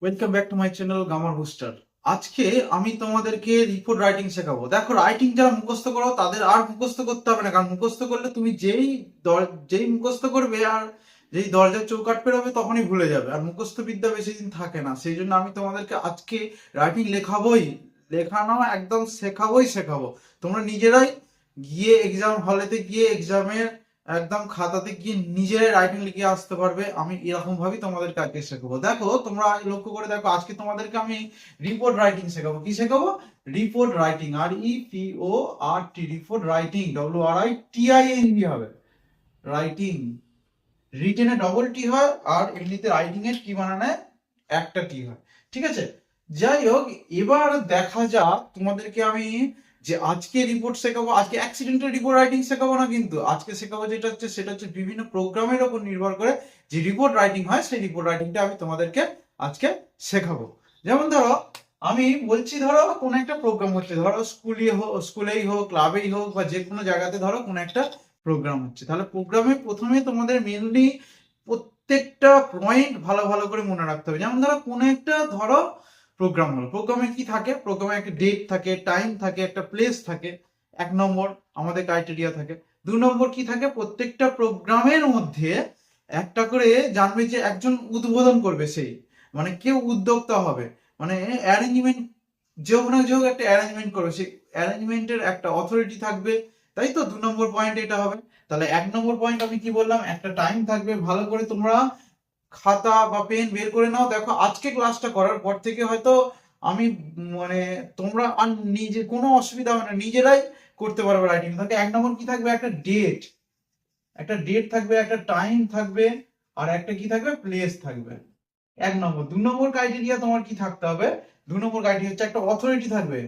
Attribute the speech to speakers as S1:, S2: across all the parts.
S1: Welcome back to my channel gamer booster. আজকে আমি তোমাদেরকে রিপোর্ট রাইটিং শেখাবো। দেখো, রাইটিং যারা মুখস্থ করো তাদের আর মুখস্থ করতে হবে না, কারণ মুখস্থ করলে তুমি যেই মুখস্থ করবে আর যেই দরজার চৌকাঠ পেরোবে তখনই ভুলে যাবে, আর মুখস্থ বিদ্যা বেশি দিন থাকে না। সেই জন্য আমি তোমাদেরকে আজকে রাইটিং লেখানো একদম শেখাবো। তোমরা নিজেরাই গিয়ে এক্সাম হলেতে গিয়ে এক্সামের একদম খাতাতে গিয়ে নিজেরাই রাইটিং লিখে আসতে পারবে। আমি এরকম ভাবেই তোমাদেরকে আজকে শেখাবো। দেখো, তোমরা লক্ষ্য করে দেখো, আজকে তোমাদেরকে আমি রিপোর্ট রাইটিং শেখাবো। কি শেখাবো? Report writing. REPORT, report writing. WRITING হবে রাইটিং। রিটেনে ডবল টি হয়, আর এমনিতে রাইটিং এর কি বানানে একটা টি হয়। ঠিক আছে, যাই হোক, এবার দেখা যাক তোমাদেরকে আমি যে আজকে রিপোর্ট শেখাবো। আজকে অ্যাক্সিডেন্টাল রিপোর্ট রাইটিং শেখাবো না, কিন্তু আজকে শেখাবো সেটা হচ্ছে বিভিন্ন প্রোগ্রামের উপর নির্ভর করে যে রিপোর্ট রাইটিং হয়, সেই রিপোর্ট রাইটিংটা আমি তোমাদেরকে আজকে শেখাবো। যেমন ধরো, আমি বলছি, ধরো কোন একটা প্রোগ্রাম হচ্ছে, ধরো স্কুলেই হোক, ক্লাবেই হোক, বা যে কোনো জায়গাতে ধরো কোন একটা প্রোগ্রাম হচ্ছে। তাহলে প্রোগ্রামে প্রথমে তোমাদের মেনলি প্রত্যেকটা পয়েন্ট ভালো ভালো করে মনে রাখতে হবে। যেমন ধরো কোন একটা প্রোগ্রাম হলো, প্রোগ্রামে কি থাকে? প্রোগ্রামে একটা ডেট থাকে, টাইম থাকে, একটা প্লেস থাকে। 1 নম্বর আমাদের ক্রাইটেরিয়া থাকে। 2 নম্বর কি থাকে? প্রত্যেকটা প্রোগ্রামের মধ্যে একটা করে জানবে যে একজন উদ্বোধন করবে, সেই মানে কেউ উদ্যোক্তা হবে, মানে অ্যারেঞ্জমেন্ট, যে হোক না যে হোক একটা অ্যারেঞ্জমেন্ট করবে, সেই অ্যারেঞ্জমেন্টের একটা অথরিটি থাকবে। তাই তো 2 নম্বর পয়েন্ট এটা হবে। তাহলে 1 নম্বর পয়েন্ট আমি কি বললাম? একটা টাইম থাকবে। ভালো করে তোমরা খাতা বা পেন বের করে নাও। দেখো, আজকে ক্লাসটা করার পর থেকে হয়তো আমি মানে তোমরা আর নিজে কোনো অসুবিধা হবে না, নিজেরাই করতে পারবে রাইটিং। থাকে 1 নম্বর কি থাকবে? একটা ডেট থাকবে, একটা টাইম থাকবে, আর একটা কি থাকবে? প্লেস থাকবে। 1 নম্বর। 2 নম্বর ক্রাইটেরিয়া তোমার কি থাকতে হবে? 2 নম্বর ক্রাইটেরিয়া হচ্ছে একটা অথরিটি থাকবে।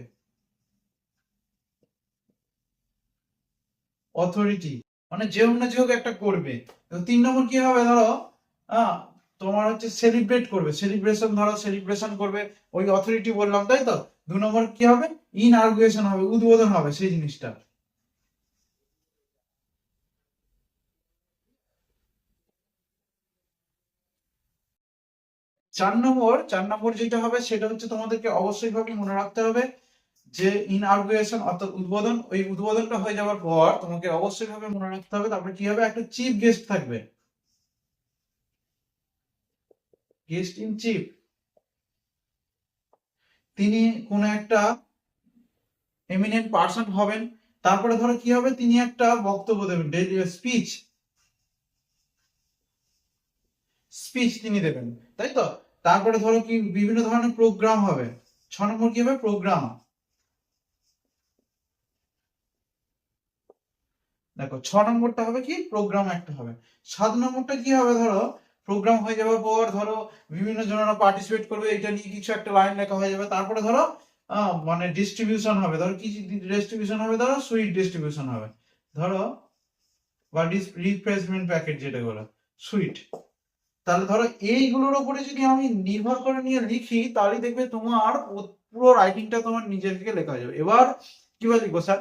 S1: অথরিটি মানে যে হোক না যে হোক একটা করবে। তো 3 নম্বর কি হবে? ধরো আহ তোমার হচ্ছে সেলিব্রেশন করবে, ওই অথরিটি বললাম, তাই তো। 2 নম্বর কি হবে? ইনঅর্গানাইজেশন হবে, উদ্বোধন হবে সেই জিনিসটা। 4 নম্বর যেটা হবে সেটা হচ্ছে তোমাদেরকে অবশ্যই ভাবে মনে রাখতে হবে যে ইনঅর্গানাইজেশন অর্থাৎ উদ্বোধন। ওই উদ্বোধনটা হয়ে যাওয়ার পর তোমাকে অবশ্যই ভাবে মনে রাখতে হবে, তারপরে কি হবে? একটা চিফ গেস্ট থাকবে, গেস্ট ইন চিফ। তিনি কোন একটা এমিনেন্ট পার্সন হবেন। তারপরে ধরো কি হবে? তিনি একটা বক্তব্য দেবেন, স্পিচ স্পিচ তিনি দেবেন, তাই তো। তারপরে ধরো কি বিভিন্ন ধরনের প্রোগ্রাম হবে। 6 নম্বর কি হবে? প্রোগ্রাম। দেখো, 6 নম্বরটা হবে কি? প্রোগ্রাম একটা হবে। 7 নম্বরটা কি হবে? ধরো প্রোগ্রাম হয়ে যাওয়ার পর ধরো বিভিন্ন জনেরা পার্টিসিপেট করবে, এটা নিয়ে কিছু একটা লাইন লেখা হয়ে যাবে। তারপরে ধরো মানে ডিস্ট্রিবিউশন হবে। ধরো কি ডিস্ট্রিবিউশন হবে? ধরো সুইট ডিস্ট্রিবিউশন হবে, ধরো, বা রিফ্রেশমেন্ট প্যাকেট যেটা বলে সুইট। তাহলে ধরো এইগুলোর উপরে যদি আমি নির্ভর করে নিয়ে লিখি, তাহলে দেখবে তোমার পুরো রাইটিংটা তোমার নিজের থেকে লেখা হয়ে যাবে। এবার কিভাবে লিখবো স্যার?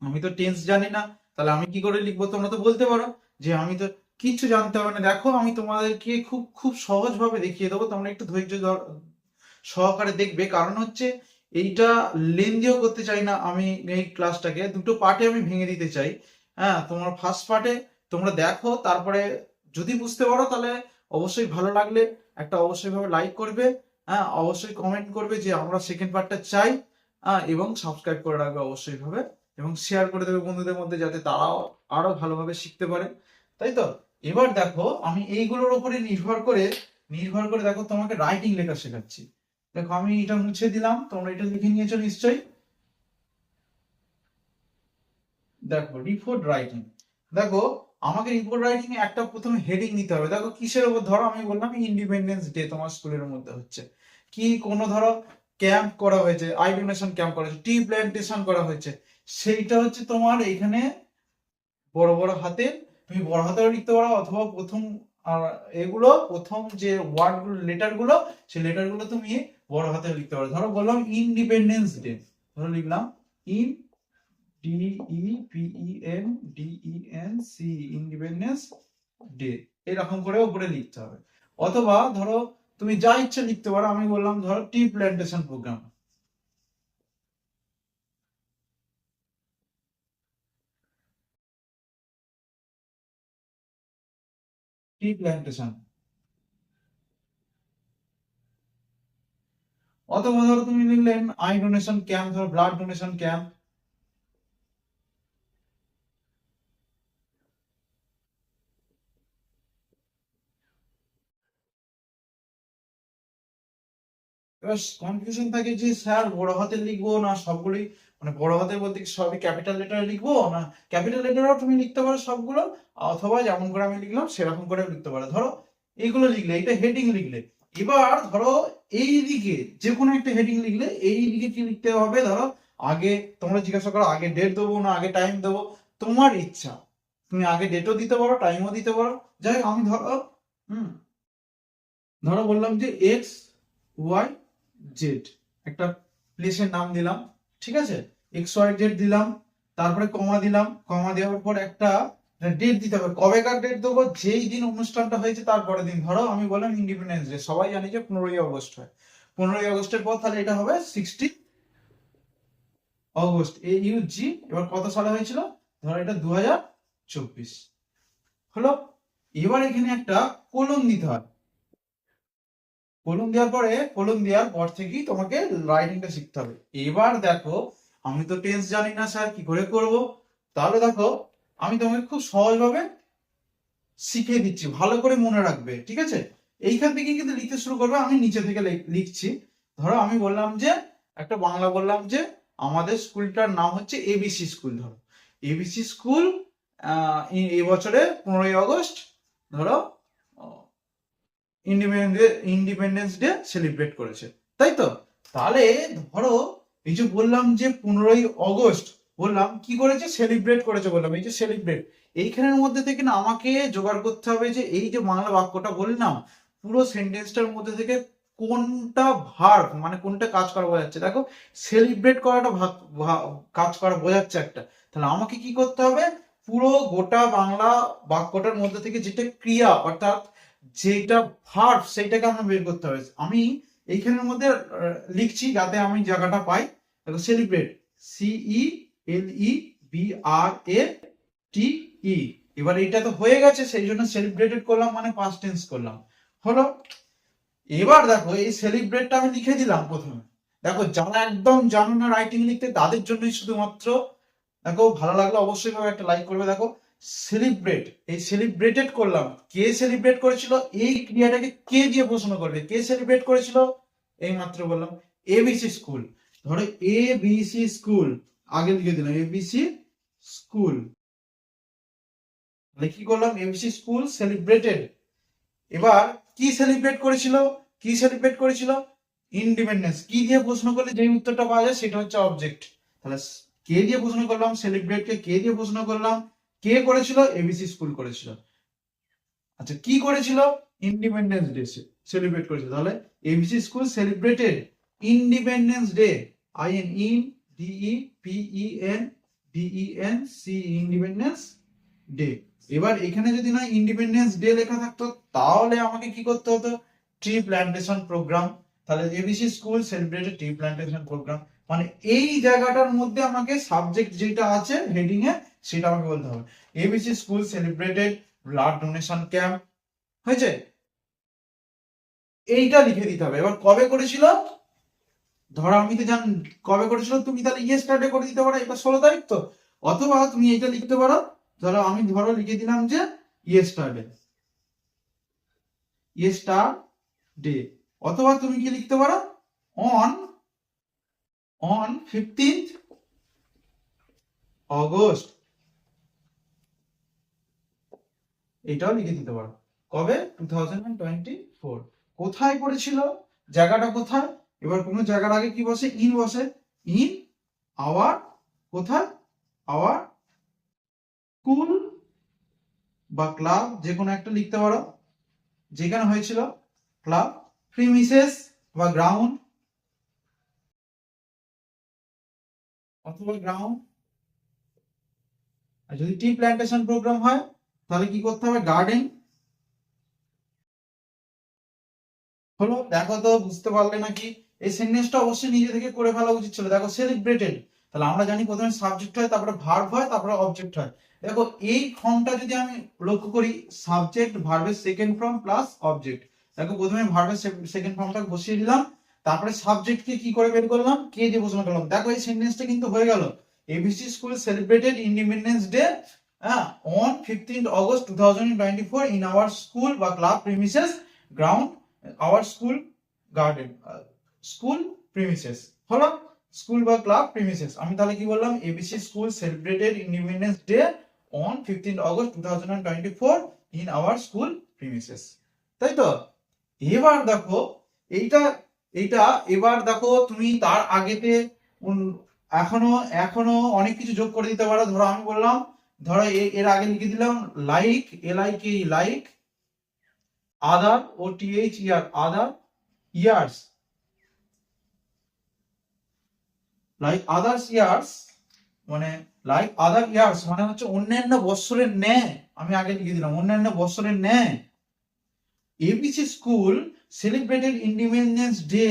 S1: আমি তো টেন্স জানি না, তাহলে আমি কি করে লিখবো? তোমরা তো বলতে পারো যে আমি তো কিচ্ছু জানতে হবে না। দেখো, আমি তোমাদেরকে খুব খুব সহজ ভাবে দেখিয়ে দেবো, তোমরা একটু সহকারে দেখবে। কারণ হচ্ছে এইটা লেন্দিও করতে চাই না আমি। এই ক্লাসটাকে দুটো পার্টে আমি ভেঙে দিতে চাই। হ্যাঁ, তোমার ফার্স্ট পার্টে তোমরা দেখো, তারপরে যদি বুঝতে পারো তাহলে অবশ্যই ভালো লাগলে একটা অবশ্যই ভাবে লাইক করবে। হ্যাঁ, অবশ্যই কমেন্ট করবে যে আমরা সেকেন্ড পার্টটা চাই। হ্যাঁ, এবং সাবস্ক্রাইব করে রাখবে অবশ্যই ভাবে, এবং শেয়ার করে দেবে বন্ধুদের মধ্যে, যাতে তারাও আরো ভালোভাবে শিখতে পারে। তাই তো। এবার দেখো, আমি এইগুলোর উপরে নির্ভর করে দেখো তোমাকে রাইটিং লেখা শেখাচ্ছি। দেখো, আমি এটা মুছে দিলাম, তোমরা এটা লিখে নিয়েছো নিশ্চয়ই। দেখো, রিপোর্ট রাইটিং। দেখো, আমাকে রিপোর্ট রাইটিং এ একটা প্রথমে হেডিং নিতে হবে। দেখো কিসের উপর? ধরো আমি বললাম ইন্ডিপেন্ডেন্স ডে তোমার স্কুলের মধ্যে হচ্ছে, কি কোনো ধরো ক্যাম্প করা হয়েছে, আই ডোনেশন ক্যাম্প করা হয়েছে, টি প্ল্যান্টেশন করা হয়েছে, সেইটা হচ্ছে তোমার এইখানে বড় বড় হাতে। তুমি বড় হাতেও লিখতে পারো, অথবা প্রথম আর এগুলো প্রথম যে ওয়ার্ড গুলো, লেটার গুলো, সেই লেটার গুলো তুমি বড় হাতে লিখতে পারো। ধরো বললাম ইন্ডিপেন্ডেন্স ডে, ধরো লিখলাম ইন DEPENDENCE, ইন্ডিপেন্ডেন্স ডে, এরকম করে উপরে লিখতে হবে। অথবা ধরো তুমি যা ইচ্ছে লিখতে পারো। আমি বললাম ধরো টি প্ল্যান্টেশন প্রোগ্রাম। টি প্ল্যান্টেশন। অথবা ধরো তুমি লিখলেন আই ডোনেশন ক্যাম্প, ধরো ব্লাড ডোনেশন ক্যাম্প। এবার কনফিউশন থাকে যে স্যার বড় হাতে লিখবো না সবগুলোই, মানে বড় হাতে বলতে কি সবই ক্যাপিটাল লেটারে লিখবো, না ক্যাপিটাল লেটারও তুমি লিখতে পারো সবগুলো, অথবা যেমন করে আমি লিখলাম সেরকম করে লিখতে পারো। ধরো এইগুলো লিখলে, এটা হেডিং লিখলে, এবার ধরো এই দিকে যে কোনো একটা হেডিং লিখলে এই দিকে কি লিখতে হবে, ধরো আগে তোমরা জিজ্ঞাসা করো আগে ডেট দেবো না আগে টাইম দেবো, তোমার ইচ্ছা, তুমি আগে ডেটও দিতে পারো টাইমও দিতে পারো। যাই হোক, আমি ধরো হুম ধরো বললাম যে এক্স ওয়াই জেড, একটা প্লেসের নাম দিলাম, ঠিক আছে, এক্স ওয়াই জেড দিলাম, তারপরে কমা দিলাম, কমা দেওয়ার পর একটা ডেট দিতে হবে। কবেকার ডেট দেবো, যেই দিন অনুষ্ঠানটা হয়েছে তারপরের দিন। ধরো আমি বললাম ইন্ডিপেন্ডেন্স ডে, সবাই জানি যে 15ই আগস্ট হয়, 15ই আগস্টের পর তাহলে এটা হবে 16 আগস্ট, AUG। এবার কত সালে হয়েছিল, ধরো এটা 2024 হলো। এবার এখানে একটা কোলন দিতে হয়, কোলন দেওয়ার পর থেকেই তোমাকে রাইটিংটা শিখতে হবে। এবার দেখো, আমি তো টেন্স জানি না স্যার, কি করে করব? তাহলে দেখো, আমি তোমাকে খুব সহজভাবে শিখিয়ে দিচ্ছি, ভালো করে মনে রাখবে, ঠিক আছে? এইখান থেকে কিন্তু লিখতে শুরু করবে, আমি নিচে থেকে লিখছি। ধরো আমি বললাম যে একটা বাংলা বললাম যে আমাদের স্কুলটার নাম হচ্ছে ABC স্কুল। ধরো ABC স্কুল এবছরে 15ই আগস্ট ধরো ইন্ডিপেন্ডেন্স ডে সেলিব্রেট করেছে, তাই তো? তাহলে ধরো এই যে বললাম যে 15ই আগস্ট বললাম কি করেছে, সেলিব্রেট করেছে বললাম, এই যে সেলিব্রেট, এইখানের মধ্যে থেকে না আমাকে জোগাড় করতে হবে যে এই যে বাংলা বাক্যটা বললাম পুরো সেন্টেন্সটার মধ্যে থেকে কোনটা ভার্ব, মানে কোনটা কাজ করা বোঝাচ্ছে। দেখো সেলিব্রেট করাটা কাজ করা বোঝাচ্ছে একটা, তাহলে আমাকে কি করতে হবে, পুরো গোটা বাংলা বাক্যটার মধ্যে থেকে যেটা ক্রিয়া অর্থাৎ যেটা ভার্ব সেইটাকে আমরা বের করতে হবে। আমি এইখানের মধ্যে লিখছি যাতে আমি জায়গাটা পাই। দেখো সেলিব্রেট, CELEBRATE। এবার এটা তো হয়ে গেছে, সেই জন্য সেলিব্রেটেড করলাম, মানে পাস্ট টেন্স করলাম, হলো। এবার দেখো এই সেলিব্রেটটা আমি লিখে দিলাম প্রথমে। দেখো যারা একদম জানো না রাইটিং লিখতে তাদের জন্যই শুধুমাত্র, দেখো ভালো লাগলে অবশ্যই ভাবে একটা লাইক করবে। দেখো সেলিব্রেট, এই সেলিব্রেটেড করলাম, কে সেলিব্রেট করেছিল, এই ক্রিয়াটাকে কে দিয়ে প্রশ্ন করবে, কে সেলিব্রেট করেছিল, এই মাত্র বললাম ABC স্কুল। ধরো ABC স্কুল আগে লিখে দিলাম, ABC স্কুল, তাহলে কি করলাম, ABC স্কুল সেলিব্রেটেড। এবার কি সেলিব্রেট করেছিল, কি সেলিব্রেট করেছিল, ইন্ডিপেন্ডেন্স। কি দিয়ে প্রশ্ন করলে যে উত্তরটা পাওয়া যায় সেটা হচ্ছে অবজেক্ট। তাহলে কে দিয়ে প্রশ্ন করলাম, সেলিব্রেটকে কে দিয়ে প্রশ্ন করলাম, কে করেছিল, ABC স্কুল করেছিল। আচ্ছা কি করেছিল, ইন্ডিপেন্ডেন্স ডে সেলিব্রেট করেছিল, তাহলে ABC school celebrated independence day, INDEPENDENCE, independence day. এবার এখানে যদি না ইন্ডিপেন্ডেন্স ডে লেখা থাকতো তাহলে আমাকে কি করতে হতো, ট্রি প্ল্যান্টেশন প্রোগ্রাম। তাহলে ABC school celebrated tree plantation program, মানে এই জায়গাটার মধ্যে আমাকে সাবজেক্ট যেটা আছে হেডিং এ সেটা আমাকে বলতে হবে, ABC school celebrated blood donation camp, হয়েছে? এইটা লিখে দিতে হবে। এবার কবে করেছিল, ধরো আমি তো জান কবে করেছিল, তুমি তাহলে ইয়েস্টারডে করে দিতে পারো, এটা 16 তারিখ তো, অথবা তুমি এটা লিখতে পারো, ধরো আমি ধরো লিখে দিলাম যে ইয়েস্টারডে, ইয়েস্টারডে, অথবা তুমি কি লিখতে পারো, অন অন 15th আগস্ট, এটাও লিখে দিতে পারো। কবে, 2024। কোথায় করেছিল, জায়গাটা কোথায়, এবার কোনো জায়গার আগে কি বসে, ইন বসে, ইন আওয়ার, কোথায়, আওয়ার স্কুল বা ক্লাব, যে কোনো একটা লিখতে পারো, যেখানে হয়েছিল ক্লাব, প্রিমিসেস বা গ্রাউন্ড, অথবা গ্রাউন্ড। আর যদি টি প্ল্যান্টেশন প্রোগ্রাম হয় তাহলে কি করতে হবে, গার্ডেন, হলো, দেখো তো বুঝতে পারলে নাকি? এই সেন্টেন্সটা অবশ্যই নিজে থেকে করে ফেলা উচিত ছিল। দেখো সেলিব্রেটেড, তাহলে আমরা জানি প্রথমে সাবজেক্ট হয়, তারপরে ভার্ব হয়, তারপরে অবজেক্ট হয়। দেখো এই ফর্মটা যদি আমি লক্ষ্য করি, সাবজেক্ট ভার্বের সেকেন্ড ফর্ম প্লাস অবজেক্ট। দেখো প্রথমে ভার্বের সেকেন্ড ফর্মটা বসিয়ে দিলাম, তারপরে সাবজেক্টকে কি করে বের করলাম, কে দিয়ে ঘোষণা করলাম। দেখো এই সেন্টেন্সটা কিন্তু হয়ে গেল, ABC school celebrated independence day on 15th August 2024 in our school বা club premises ground our school garden school premises হলো, স্কুল বা ক্লাব প্রিমিসেস। আমি তাহলে কি বললাম, ABC school celebrated independence day on 15th August 2024 in our school premises, তাই তো? এবার দেখো এইটা এইটা এবার দেখো তুমি তার আগেতে এখনো এখনো অনেক কিছু যোগ করে দিতে পারো। ধরো আমি বললাম, ধরো এর আগে লিখে দিলাম লাইক, LIKE লাইক, আদার, OTHER আদার, ইয়ার্স লাইক আদার্স ইয়ার্স, মানে লাইক আদার ইয়ার্স মানে হচ্ছে অন্যান্য বৎসরের ন্যায়। আমি আগে লিখে দিলাম অন্যান্য বৎসরের ন্যায়। ABC school celebrated independence day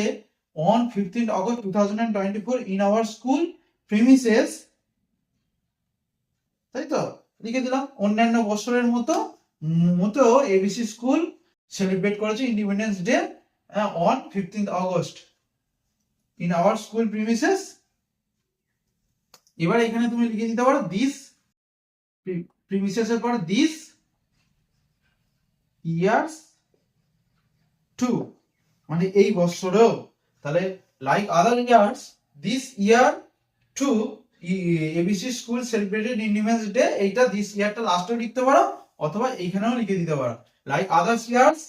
S1: on 15th August 2024 in our school premises, তাই তো? লিখে দিলাম অন্যান্য বছরের মতো এবিসি স্কুল সেলিব্রেট করেছে independence day on 15th August in our school premises। এবার এখানে তুমি লিখে দিতে পারো দিস প্রিমিসেস এর পর দিস ইয়ার্স টু, মানে এই বছরেও। তাহলে like other years this year too ABC school celebrated independence day, এইটা দিস ইয়ারটা লাস্টেও লিখতে পারো, অথবা এইখানেও লিখে দিতে পারো like others years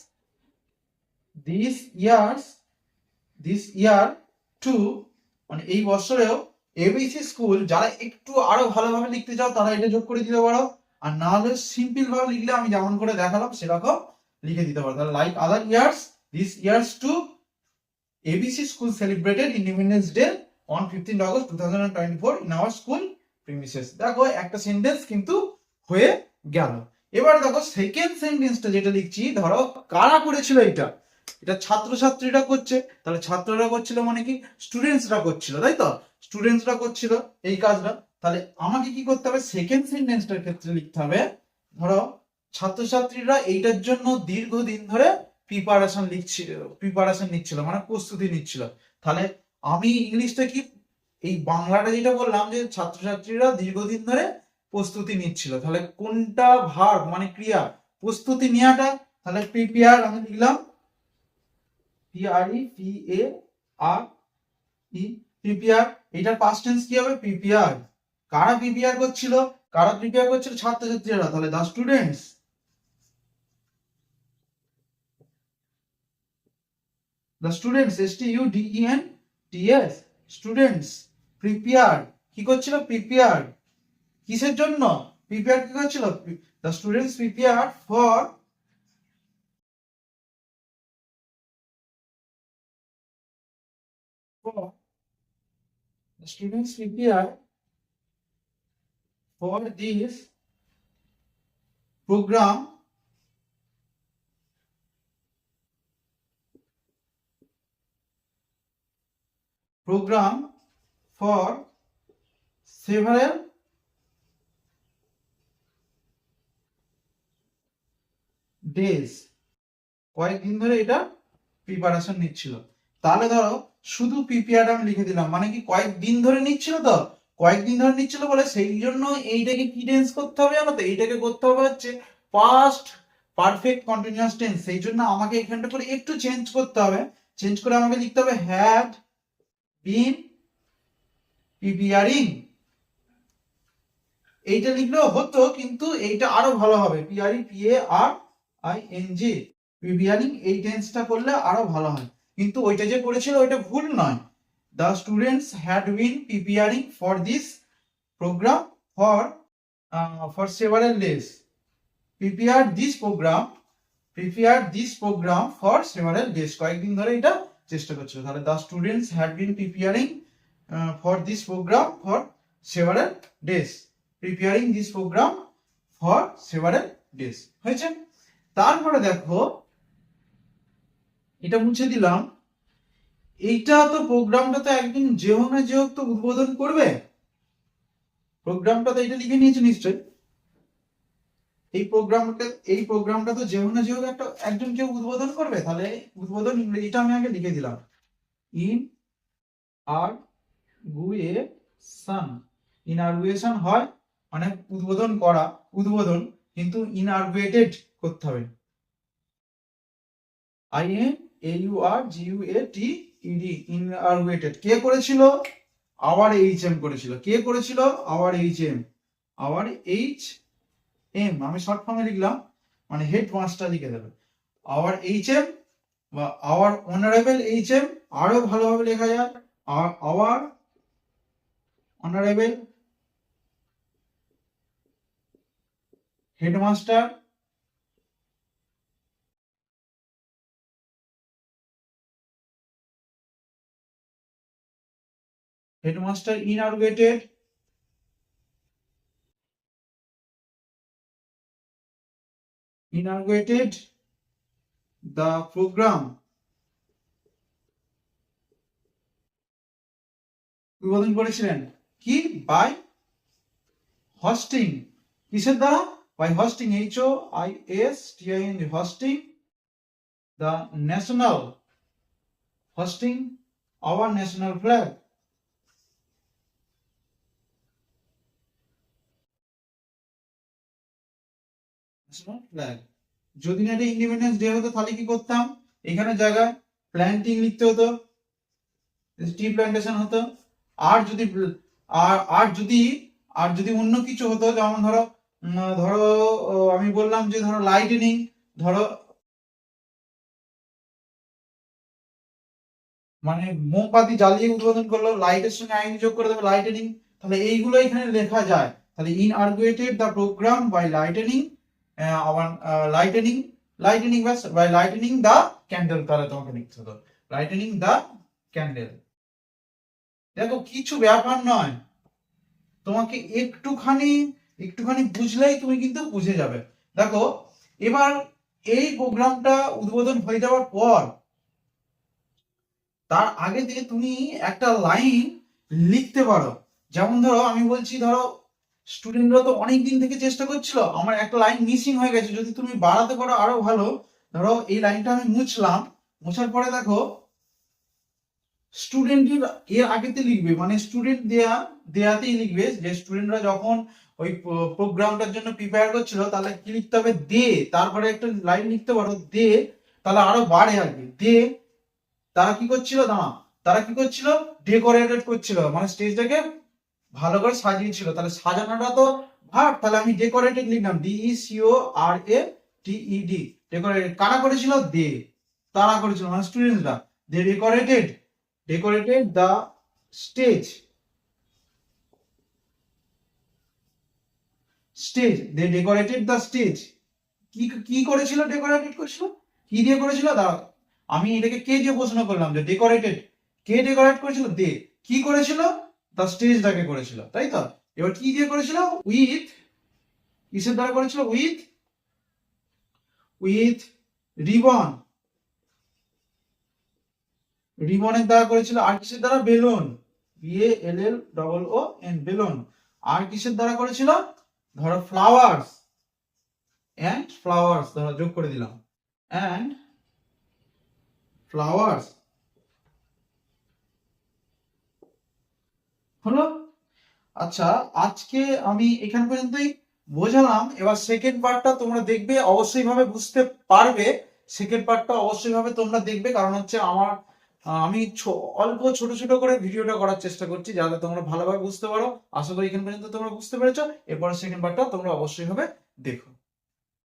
S1: this year too, মানে এই বছরেও এবিসি স্কুল। যারা একটু আরো ভালোভাবে লিখতে চাও তারা এটা যোগ করে দিতে পারো, আর না হলে সিম্পল ভাবে লিখলে আমি যেমন করে দেখালাম সেরকম লিখে দিতে পারো। তাহলে like other years this years too ABC school celebrated independence day on 15th August 2024 in our school premises। দেখো একটা সেন্টেন্স কিন্তু হয়ে গেল। এবার দেখো সেকেন্ড সেন্টেন্সটা যেটা লিখছি, ধরো কারা করেছিল এটা ছাত্রছাত্রীরা করছে, তাহলে ছাত্ররা করছিল মানে কি, স্টুডেন্টসরা করছিল, তাই তো? স্টুডেন্টসরা করছিল এই কাজটা। তাহলে আমাকে কি করতে হবে, সেকেন্ড সেন্টেন্সটার ক্ষেত্রে লিখতে হবে, ধরো ছাত্রছাত্রীরা এইটার জন্য দীর্ঘদিন ধরে প্রিপারেশন নিচ্ছিল, মানে প্রস্তুতি নিচ্ছিল। তাহলে আমি ইংলিশটা কি, এই বাংলাটা যেটা বললাম যে ছাত্রছাত্রীরা দীর্ঘদিন ধরে প্রস্তুতি নিচ্ছিল, তাহলে কোনটা ভার্ব মানে ক্রিয়া, প্রস্তুতি নেওয়াটা, তাহলে প্রিপেয়ার আমি লিখলাম PREPARE, প্রিপেয়ার। এটার পাস্ট টেন্স কি হবে, প্রিপেয়ার। কারা প্রিপেয়ার করছিল, ছাত্রছাত্রীরা, তাহলে the students. The students, STUDENTS, students prepared, কি করছিল, প্রিপেয়ার। কিসের জন্য প্রিপেয়ার, কি করছিল, the students prepared for the students prepared for this program for several days, কয়েকদিন ধরে এটা প্রিপারেশন নিচ্ছিল। তাহলে ধরো শুধু প্রিপেয়ার আমি লিখে দিলাম, মানে কি কয়েকদিন ধরে নিচ্ছিল, তো কয়েকদিন ধরে নিচ্ছিল বলে সেই জন্য এইটাকে কি টেন্স করতে হবে জানো তো, এইটাকে করতে হবে হচ্ছে পাস্ট পারফেক্ট কন্টিনিউয়াস টেন্স। সেই জন্য আমাকে এখানটা করে একটু চেঞ্জ করতে হবে, চেঞ্জ করে আমাকে লিখতে হবে হ্যাড বিন প্রিপেয়ারিং। এইটা লিখলেও হতো, কিন্তু এইটা আরো ভালো হবে, PREPARING, প্রিপেয়ারিং, এই টেন্সটা করলে আরো ভালো হয়। কিন্তু ওইটা যে করেছিল ওইটা ভুল নয়। The students had been preparing for this program for several days. Prepared this program for several days, কয়েকদিন ধরে এটা চেষ্টা করছিল। তাহলে the students had been preparing for this program for several days, preparing this program for several days, হয়েছে? তারপরে দেখো এটা মুছে দিলাম। এইটা তো প্রোগ্রামটা তো একদিন যে হোক না যে হোক তো উদ্বোধন করবে। প্রোগ্রামটা তো এটা লিখে নিয়েছে নিশ্চয়ই। এই প্রোগ্রামটা তো যে হোক না যে হোক একজন কেউ উদ্বোধন করবে। তাহলে উদ্বোধন ইংরেজিটা আমি আগে লিখে দিলাম, ইন আর গুয়েশন। ইনারগুয়েশন হয় মানে উদ্বোধন করা, উদ্বোধন, কিন্তু ইনারগুয়েটেড করতে হবে। INAURGUATED, ইনারগুয়েটেড। কে করেছিল? আওয়ার HM করেছিল। কে করেছিল? Hour HM। আওয়ার HM আমি শর্ট ফর্মে লিখলাম, মানে হেডমাস্টার লিখে দেবে। আওয়ার HM বা আওয়ার অনারেবল HM, আরো ভালোভাবে লেখা যায় hour honourable headmaster. Headmaster inaugurated the program, উদ্বোধন করেছিলেন কি? By hosting. কিসের দ্বারা? By hosting, HOISTING, hosting the national, hosting our national flag। National flag. যদি না এটা ইন্ডিপেন্ডেন্স ডে হতো তাহলে কি করতাম? এখানে জায়গায় প্ল্যান্টিং লিখতে হতো, টি প্ল্যান্টেশন হতো। আর যদি আর যদি অন্য কিছু হতো, যেমন ধরো ধরো আমি বললাম যে ধরো লাইটেনিং, ধরো মানে মোমবাতি জ্বালিয়ে উদ্বোধন করলো, লাইটের সঙ্গে আইন যোগ করে দেবে লাইটেনিং, তাহলে এইগুলো এখানে লেখা যায়। তাহলে inaugurated the program by lightening, আবার লাইটেনিং বাস বাই লাইটেনিং দ্য ক্যান্ডেল, তাহলে তোমাকে লিখতে হতো লাইটেনিং দ্য ক্যান্ডেল। দেখো কিছু ব্যাপার নয়, তোমাকে একটুখানি বুঝলেই তুমি কিন্তু বুঝে যাবে। দেখো এবার এই প্রোগ্রামটা উদ্বোধন হয়ে যাওয়ার পর তার আগে থেকে তুমি একটা লাইন লিখতে পারো। যেমন ধরো আমি বলছি, ধরো স্টুডেন্টরা তো অনেক দিন থেকে চেষ্টা করছিল, আমার একটা লাইন মিসিং হয়ে গেছে, যদি তুমি বাড়াতে পারো আরো ভালো। ধরো এই লাইনটা আমি মুছলাম, মোছার পরে দেখো স্টুডেন্টের এর আগেতে লিখবে, মানে স্টুডেন্ট দেয়াতেই লিখবে, যে স্টুডেন্টরা যখন ওই প্রোগ্রামটার জন্য প্রিপেয়ার করছিল, তাহলে কি লিখতে হবে? দে, তারপরে একটা লাইন লিখতে পারো দে, তাহলে আরো বাড়ে আগে দে। তারা কি করছিল? তারা কি করছিল? ডেকোরেটেড করছিল, মানে স্টেজটাকে ভালো করে সাজিয়েছিল। তাহলে সাজানোটা তো ভার্ব, তাহলে আমি ডেকোরেটেড লিখলাম, DECORATED। ডেকোরেটেড কারা করেছিল? দে, তারা করেছিল মানে স্টুডেন্টরা। They decorated the stage, they decorated the stage. কি করেছিল? ডেকোরেটেড করেছিল। কি দিয়ে করেছিল? আমি এটাকে কে দিয়ে প্রশ্ন করলাম যে ডেকোরেটেড, কে ডেকোরেট করেছিল? দে। কি করেছিল? দ্য স্টেজটাকে করেছিল, তাই তো? এবার কি দিয়ে করেছিল? উইথ, কিসের দ্বারা করেছিল? উইথ রিবন, রিবনের দ্বারা করেছিল। আর কিসের দ্বারা? Balloon, BALLON, balloon. আর কিসের দ্বারা করেছিল? ধরো ফ্লাওয়ার্স, ধরো যোগ করে দিলাম, অ্যান্ড ফ্লাওয়ার্স। হলো? আচ্ছা, আজকে আমি এখান পর্যন্তই বোঝালাম। এবার সেকেন্ড পার্টটা তোমরা দেখবে, অবশ্যই ভাবে বুঝতে পারবে। সেকেন্ড পার্টটা অবশ্যই ভাবে তোমরা দেখবে, কারণ হচ্ছে আমি অল্প ছোট ছোট করে ভিডিওটা করার চেষ্টা করছি, যাতে তোমরা ভালোভাবে বুঝতে পারো। আশা করি এখান পর্যন্ত তোমরা বুঝতে পেরেছো। এরপর সেকেন্ড পার্টটা তোমরা অবশ্যই ভাবে দেখো।